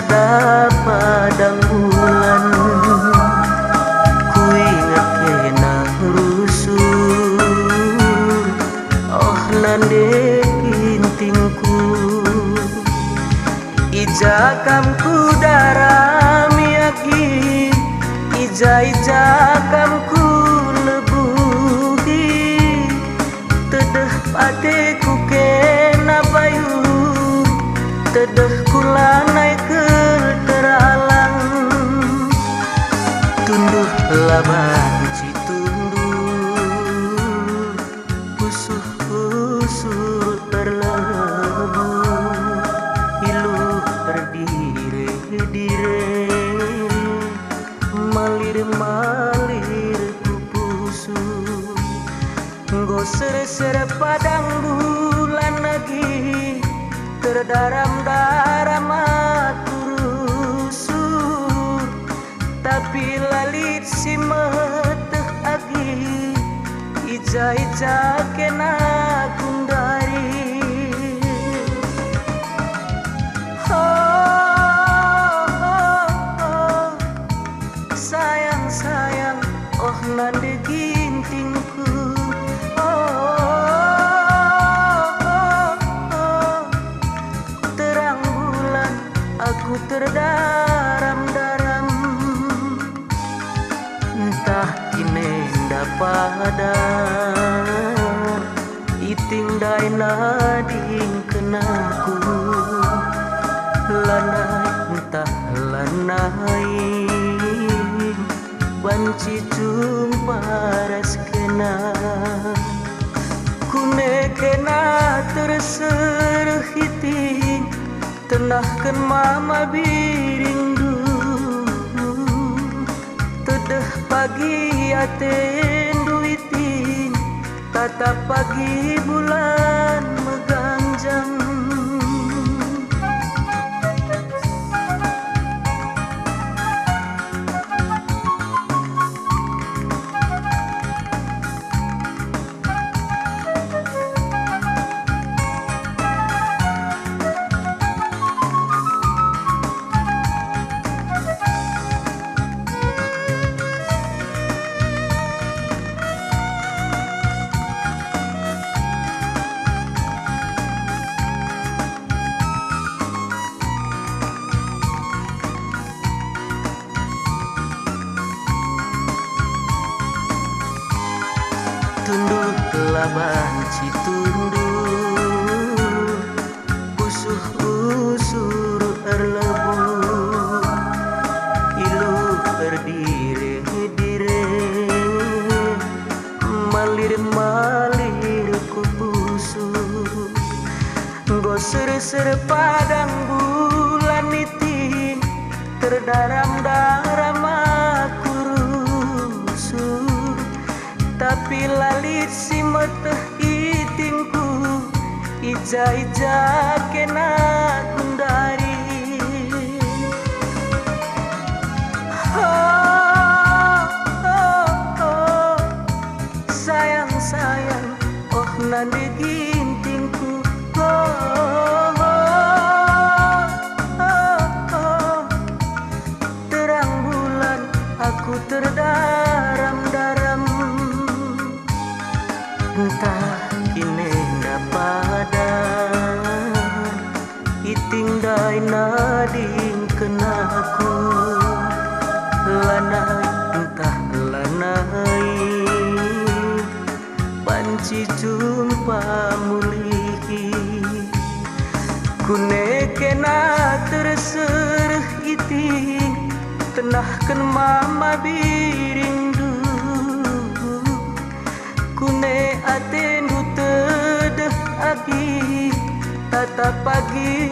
pada padang bulan, ku ingat kena rusuh, oh nande kintingku, ija kamku darami yaki, ija kamku lebuhi, tedeh pateku kena bayu, tedeh kulanai kel teralang, tunduh laban ci tunduh, usuh terlebur, iluh berdire-dire, malir kupusuh, nggo ser padang bulan lagi, terdaram-daram aku rusuh, tapi lalit si meteh agi, ija kena kundari. Oh, sayang, oh nande gintingku. Aku terdaram-daram, entah kini pada iting dai nading kenaku, lanai entah lanai banci jumpa ras kena, kune kena terseruh hiting, tenahkan mama birindu, tedeh pagi aten duitin, tata pagi bulan meganjang. Tunduh laban ci tunduh, usuh erlebur, iluh berdire-dire, malir kupusuh, nggo ser padang bulan iting, terdaram-daram aku rusuh, tapi lalit si meteh itingku, ija kena kundari. Oh, sayang, oh nande gintingku. Terang bulan aku terdaram-daram, entah kini pada iting dai nading kenaku, lanai entah lanai banci jumpa mulihi, kune kena terseruh iting, tenahkan mama birindu, kune atendu tedeh agi, tata pagi